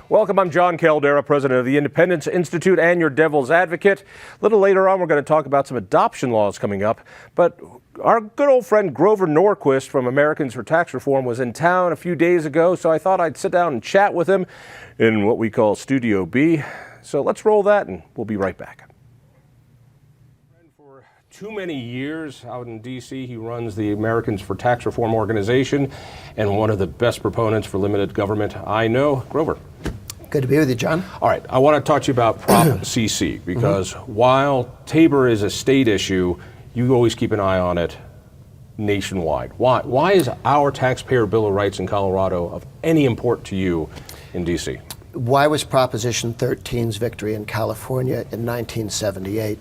Welcome, I'm Jon Caldara, president of the Independence Institute and your devil's advocate. A little later on, we're going to talk about some adoption laws coming up. But our good old friend Grover Norquist from Americans for Tax Reform was in town a few days ago, so I thought I'd sit down and chat with him in what we call Studio B. So let's roll that and we'll be right back. For too many years out in D.C., he runs the Americans for Tax Reform organization and one of the best proponents for limited government I know. Grover. Good to be with you, John. All right, I want to talk to you about Prop CC because while TABOR is a state issue, you always keep an eye on it nationwide. Why is our taxpayer Bill of Rights in Colorado of any import to you in D.C.? Why was Proposition 13's victory in California in 1978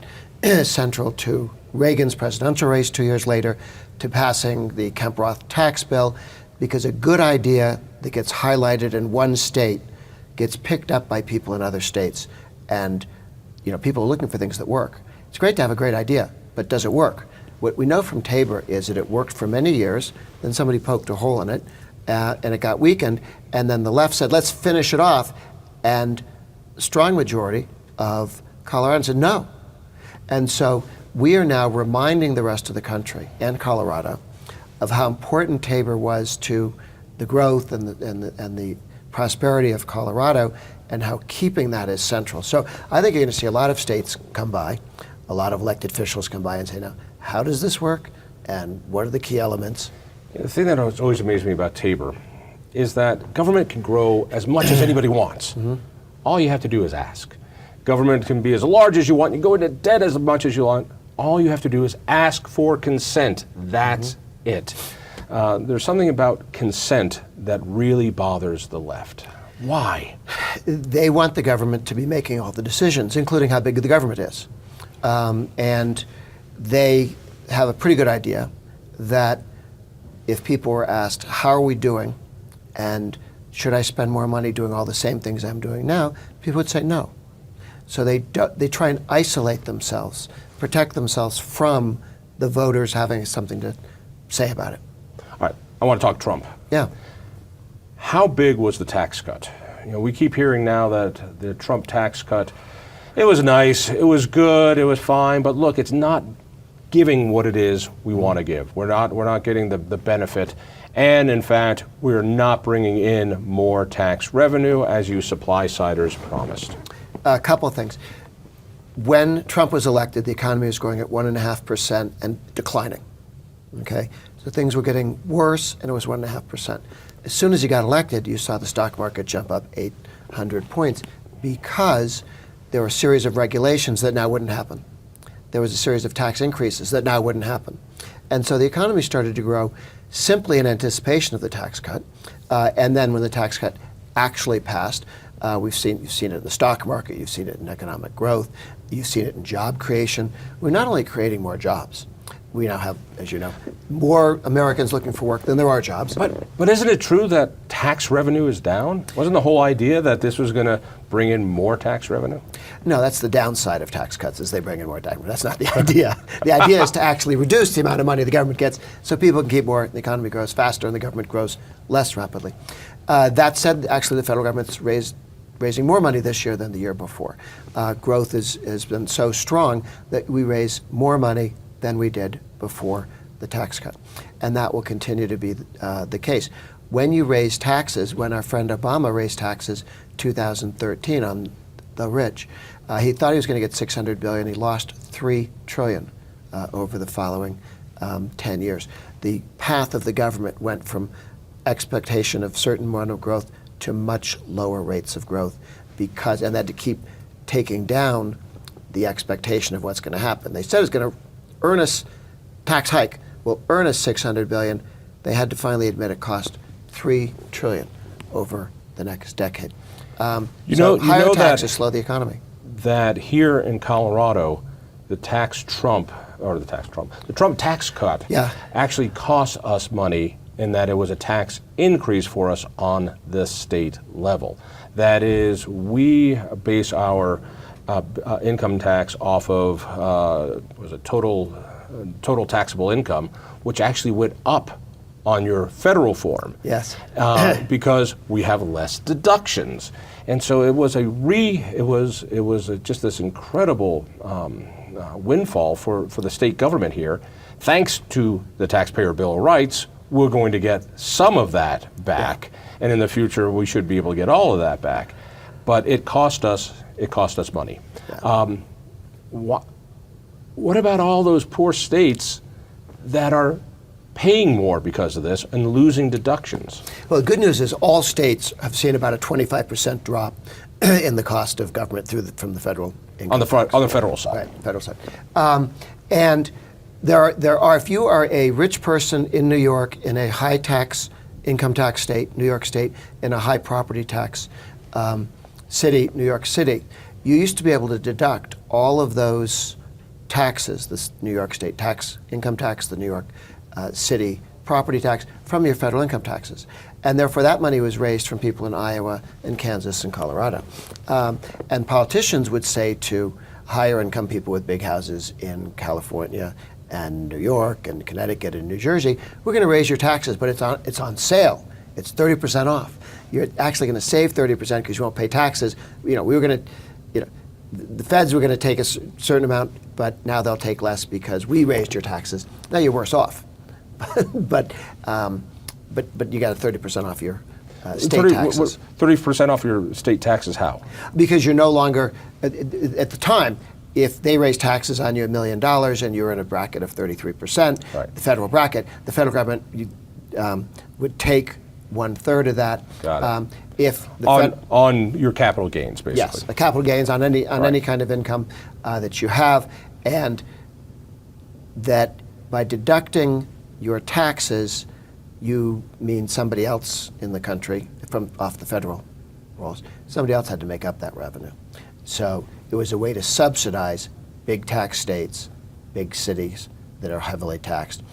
central to Reagan's presidential race 2 years later, to passing the Kemp-Roth tax bill? Because a good idea that gets highlighted in one state gets picked up by people in other states, and people are looking for things that work. It's great to have a great idea, but does it work? What we know from TABOR is that it worked for many years, then somebody poked a hole in it, and it got weakened, and then the left said, let's finish it off, and a strong majority of Coloradans said no. And so we are now reminding the rest of the country and Colorado of how important TABOR was to the growth and the prosperity of Colorado, and how keeping that is central. So I think you're going to see a lot of states come by, a lot of elected officials come by and say, now, how does this work, and what are the key elements? The thing that always amazed me about TABOR is that government can grow as much as anybody wants. All you have to do is ask. Government can be as large as you want, you can go into debt as much as you want. All you have to do is ask for consent. That's it. There's something about consent that really bothers the left. Why? They want the government to be making all the decisions, including how big the government is. And they have a pretty good idea that if people were asked, how are we doing, and should I spend more money doing all the same things I'm doing now, people would say no. So they try and isolate themselves, protect themselves from the voters having something to say about it. All right, I want to talk Trump. Yeah. How big was the tax cut? We keep hearing now that the Trump tax cut, it was nice, it was good, it was fine, but look, it's not giving what it is we want to give. We're not getting the benefit, and in fact, we're not bringing in more tax revenue as you supply-siders promised. A couple of things. When Trump was elected, the economy was growing at 1.5% and declining. Okay, so things were getting worse, and it was 1.5%. As soon as he got elected, you saw the stock market jump up 800 points because there were a series of regulations that now wouldn't happen. There was a series of tax increases that now wouldn't happen. And so the economy started to grow simply in anticipation of the tax cut. And then when the tax cut actually passed, you've seen it in the stock market, you've seen it in economic growth, you've seen it in job creation. We're not only creating more jobs, we now have, as you know, more Americans looking for work than there are jobs. But isn't it true that tax revenue is down? Wasn't the whole idea that this was going to bring in more tax revenue? No, that's the downside of tax cuts, is they bring in more tax revenue. That's not the idea. The idea is to actually reduce the amount of money the government gets so people can keep more, the economy grows faster, and the government grows less rapidly. That said, actually the federal government's raising more money this year than the year before. Growth has been so strong that we raise more money than we did before the tax cut. And that will continue to be the case. When you raise taxes, when our friend Obama raised taxes 2013 on the rich, he thought he was going to get $600 billion. He lost $3 trillion over the following 10 years. The path of the government went from expectation of certain amount of growth to much lower rates of growth and had to keep taking down the expectation of what's going to happen. They said it was going to earn us tax hike will earn us $600 billion. They had to finally admit it cost $3 trillion over the next decade. Higher taxes slow the economy. That here in Colorado, the Trump tax cut actually cost us money in that it was a tax increase for us on the state level. That is, we base our income tax off of was it total taxable income, which actually went up on your federal form. Yes. Because we have less deductions, and so it was just this incredible windfall for the state government here. Thanks to the Taxpayer Bill of Rights, we're going to get some of that back, and in the future we should be able to get all of that back. But it cost us money. Yeah. What about all those poor states that are paying more because of this and losing deductions? Well, the good news is all states have seen about a 25% drop in the cost of government from the federal income tax. On the federal side. Right, federal side. And there are, if you are a rich person in New York in a high tax income tax state, New York State, in a high property tax city, New York City, you used to be able to deduct all of those taxes, this New York State tax, income tax, the New York City property tax, from your federal income taxes. And therefore that money was raised from people in Iowa and Kansas and Colorado. And politicians would say to higher income people with big houses in California and New York and Connecticut and New Jersey, we're going to raise your taxes, but it's on sale. It's 30% off. You're actually going to save 30% because you won't pay taxes. We were going to, the feds were going to take a certain amount, but now they'll take less because we raised your taxes. Now you're worse off. but you got a 30% off your state taxes. 30% off your state taxes, how? Because you're no longer, at the time, if they raised taxes on you $1 million and you're in a bracket of 33%, right, the federal bracket, the federal government would take 1/3 of that. Got it. If the on your capital gains, basically. Yes, the capital gains on any kind of income that you have, and that by deducting your taxes, you mean somebody else in the country off the federal rolls. Somebody else had to make up that revenue. So it was a way to subsidize big tax states, big cities that are heavily taxed.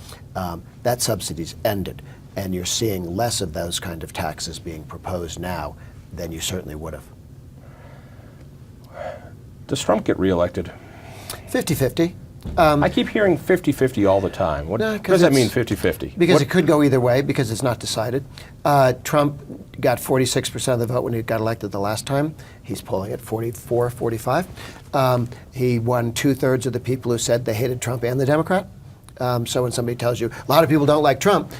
That subsidy's ended, and you're seeing less of those kind of taxes being proposed now than you certainly would have. Does Trump get reelected? 50-50. I keep hearing 50-50 all the time. What does that mean, 50-50? Because it could go either way, because it's not decided. Trump got 46% of the vote when he got elected the last time. He's polling at 44, 45. He won 2/3 of the people who said they hated Trump and the Democrat. So when somebody tells you, a lot of people don't like Trump,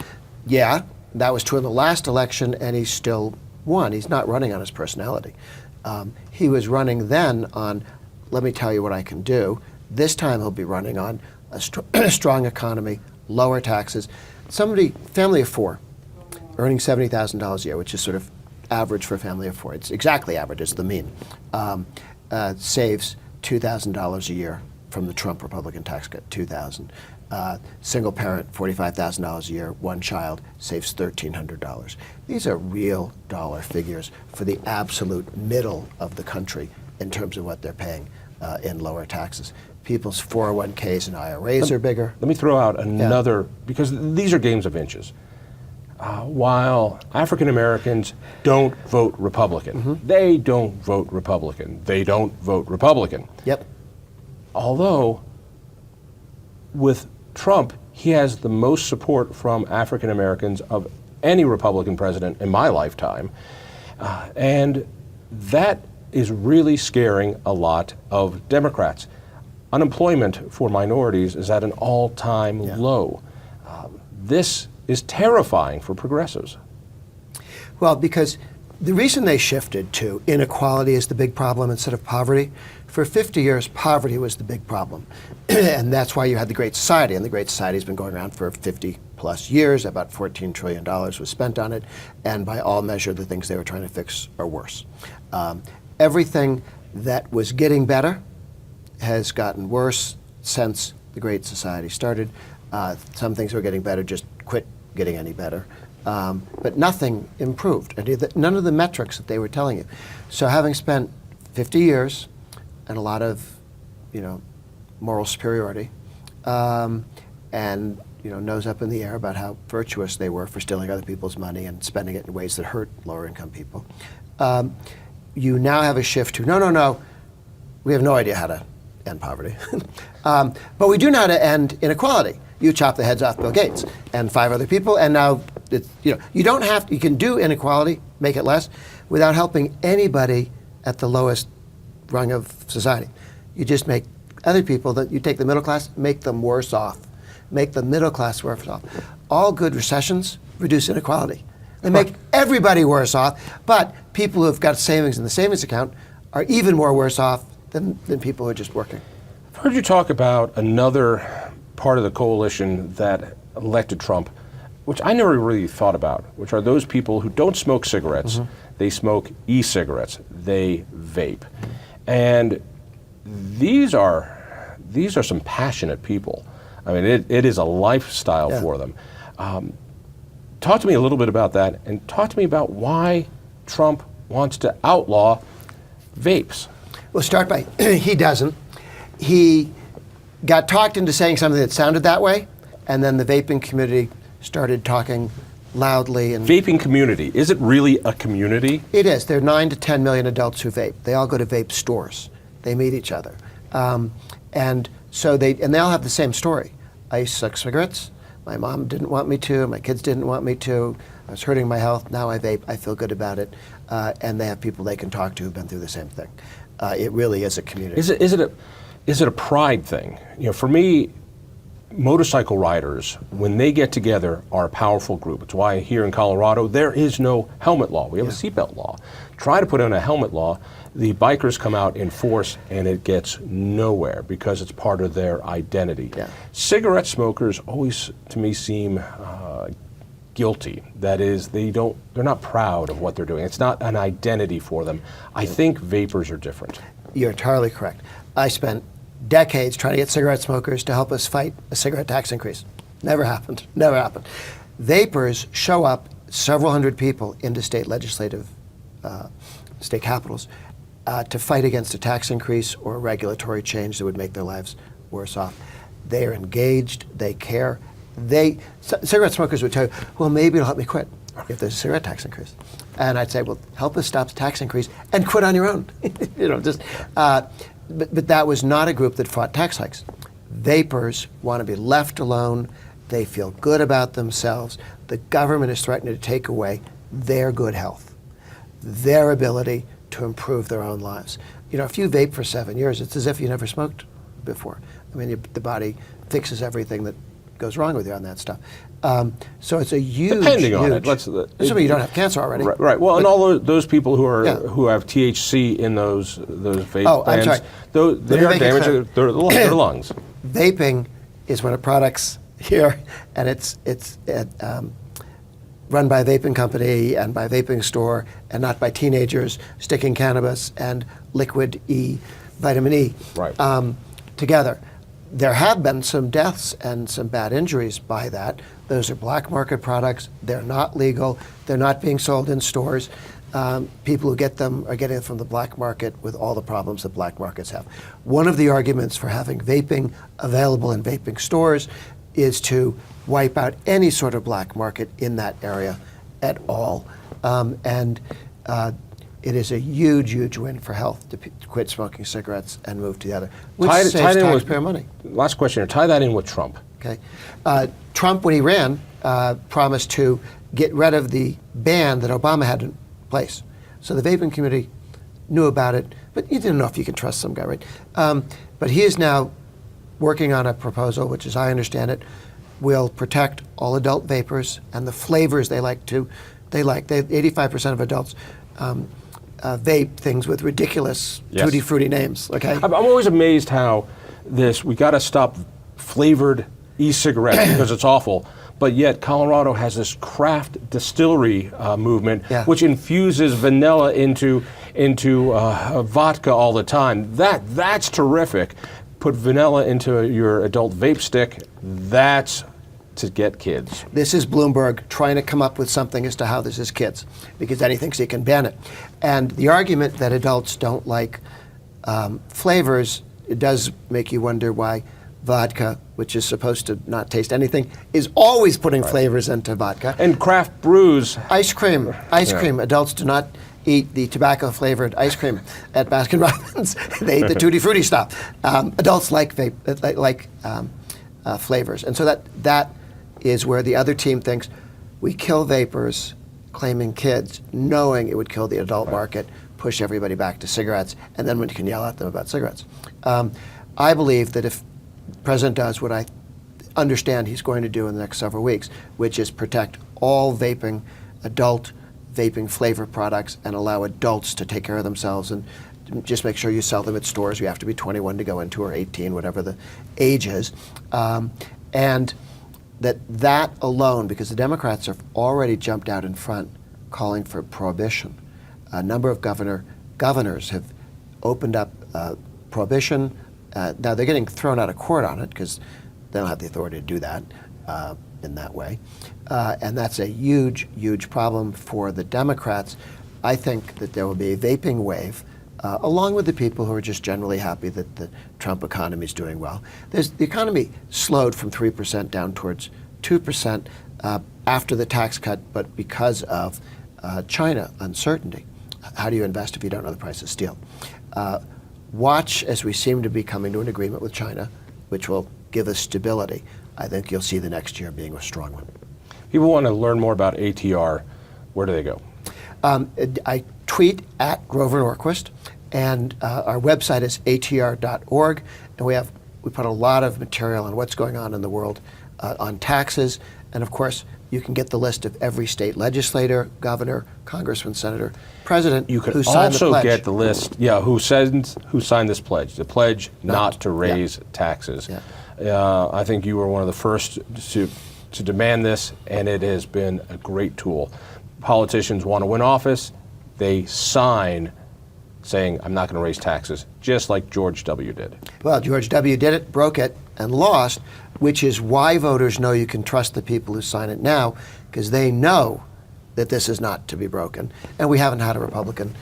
yeah, that was true in the last election, and he still won. He's not running on his personality. He was running then on, let me tell you what I can do. This time he'll be running on a strong economy, lower taxes. Family of four, earning $70,000 a year, which is sort of average for a family of four. It's exactly average, it's the mean. Saves $2,000 a year from the Trump Republican tax cut, $2,000. Single parent, $45,000 a year, one child, saves $1,300. These are real dollar figures for the absolute middle of the country in terms of what they're paying in lower taxes. People's 401ks and IRAs are bigger. Let me throw out another, because these are games of inches. While African Americans don't vote Republican, they don't vote Republican. They don't vote Republican. Yep. Although, with Trump, he has the most support from African Americans of any Republican president in my lifetime. And that is really scaring a lot of Democrats. Unemployment for minorities is at an all-time low. This is terrifying for progressives. Well, because the reason they shifted to inequality is the big problem instead of poverty. For 50 years, poverty was the big problem. And that's why you had the Great Society. And the Great Society has been going around for 50 plus years. About $14 trillion was spent on it. And by all measure, the things they were trying to fix are worse. Everything that was getting better has gotten worse since the Great Society started. Some things were getting better, just quit getting any better. But nothing improved. None of the metrics that they were telling you. So having spent 50 years and a lot of, moral superiority, and nose up in the air about how virtuous they were for stealing other people's money and spending it in ways that hurt lower income people, you now have a shift to no. We have no idea how to end poverty. But we do know how to end inequality. You chop the heads off Bill Gates and 5 other people, and now you don't have. You can do inequality, make it less, without helping anybody at the lowest rung of society. You just make other people that you take the middle class, make them worse off, make the middle class worse off. All good recessions reduce inequality. They make everybody worse off, but people who have got savings in the savings account are even more worse off than people who are just working. I've heard you talk about another part of the coalition that elected Trump, which I never really thought about, which are those people who don't smoke cigarettes, they smoke e-cigarettes, they vape. And these are some passionate people. I mean, it is a lifestyle for them. Talk to me a little bit about that, and talk to me about why Trump wants to outlaw vapes. We'll start by, he doesn't. He got talked into saying something that sounded that way, and then the vaping community started talking loudly. And vaping community, is it really a community? It is. There are 9 to 10 million adults who vape. They all go to vape stores. They meet each other. And they all have the same story. I used to smoke cigarettes. My mom didn't want me to. My kids didn't want me to. I was hurting my health. Now I vape. I feel good about it. And they have people they can talk to who've been through the same thing. It really is a community. Is it a pride thing? For me, motorcycle riders, when they get together, are a powerful group. It's why here in Colorado there is no helmet law. We have a seatbelt law. Try to put in a helmet law, the bikers come out in force and it gets nowhere because it's part of their identity. Cigarette smokers always, to me, seem guilty. That is, they're not proud of what they're doing. It's not an identity for them. I think vapors are different. You're entirely correct. I spent decades trying to get cigarette smokers to help us fight a cigarette tax increase. Never happened. Never happened. Vapors show up, several hundred people, into state legislative, state capitals, to fight against a tax increase or a regulatory change that would make their lives worse off. They are engaged. They care. Cigarette smokers would tell you, well, maybe it'll help me quit if there's a cigarette tax increase. And I'd say, well, help us stop the tax increase and quit on your own. But that was not a group that fought tax hikes. Vapors want to be left alone. They feel good about themselves. The government is threatening to take away their good health, their ability to improve their own lives. If you vape for 7 years, it's as if you never smoked before. I mean, the body fixes everything that goes wrong with you on that stuff. So it's a huge, depending on it. Assuming you don't have cancer already. Right. Well, and all those people who have THC in those vape I'm sorry. They are damaging their lungs. Vaping is one of products here, and it's run by a vaping company and by a vaping store, and not by teenagers sticking cannabis and liquid vitamin E together. There have been some deaths and some bad injuries by that. Those are black market products. They're not legal. They're not being sold in stores. People who get them are getting it from the black market with all the problems that black markets have. One of the arguments for having vaping available in vaping stores is to wipe out any sort of black market in that area at all. It is a huge, huge win for health to quit smoking cigarettes and move to the other, which saves taxpayer money. Last question, tie that in with Trump. Okay. Trump, when he ran, promised to get rid of the ban that Obama had in place. So the vaping community knew about it, but you didn't know if you could trust some guy, right? But he is now working on a proposal, which, as I understand it, will protect all adult vapors and the flavors they like. 85% of adults vape things with ridiculous tutti frutti names. Okay, I'm always amazed how we got to stop flavored e-cigarettes because it's awful, but yet Colorado has this craft distillery movement which infuses vanilla into vodka all the time. That's terrific. Put vanilla into your adult vape stick. That's to get kids. This is Bloomberg trying to come up with something as to how this is kids, because then he thinks he can ban it. And the argument that adults don't like flavors, it does make you wonder why vodka, which is supposed to not taste anything, is always putting flavors into vodka. And craft brews. Ice cream. Adults do not eat the tobacco-flavored ice cream at Baskin-Robbins. They eat the Tutti Frutti stuff. Adults like flavors. And so that is where the other team thinks we kill vapors, claiming kids, knowing it would kill the adult market, push everybody back to cigarettes, and then we can yell at them about cigarettes. I believe that if the President does what I understand he's going to do in the next several weeks, which is protect all vaping, adult vaping flavor products, and allow adults to take care of themselves, and just make sure you sell them at stores you have to be 21 to go into, or 18, whatever the age is. And that alone, because the Democrats have already jumped out in front calling for prohibition. A number of governors have opened up prohibition. Now they're getting thrown out of court on it because they don't have the authority to do that in that way. And that's a huge, huge problem for the Democrats. I think that there will be a vaping wave, along with the people who are just generally happy that the Trump economy is doing well. The economy slowed from 3% down towards 2% after the tax cut, but because of China uncertainty. How do you invest if you don't know the price of steel? Watch as we seem to be coming to an agreement with China, which will give us stability. I think you'll see the next year being a strong one. People want to learn more about ATR. Where do they go? I tweet at Grover Norquist, and our website is atr.org, and we put a lot of material on what's going on in the world on taxes, and of course you can get the list of every state legislator, governor, congressman, senator, president You can who signed the also pledge. get the list, who signed this pledge, the pledge not to raise taxes. Yeah. I think you were one of the first to demand this, and it has been a great tool. Politicians want to win office, they sign saying, I'm not going to raise taxes, just like George W. did. Well, George W. did it, broke it, and lost, which is why voters know you can trust the people who sign it now, because they know that this is not to be broken. And we haven't had a Republican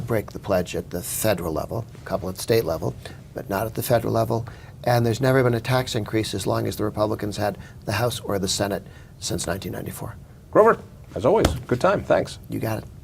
break the pledge at the federal level, a couple at the state level, but not at the federal level. And there's never been a tax increase as long as the Republicans had the House or the Senate since 1994. Grover, as always, good time. Thanks. You got it.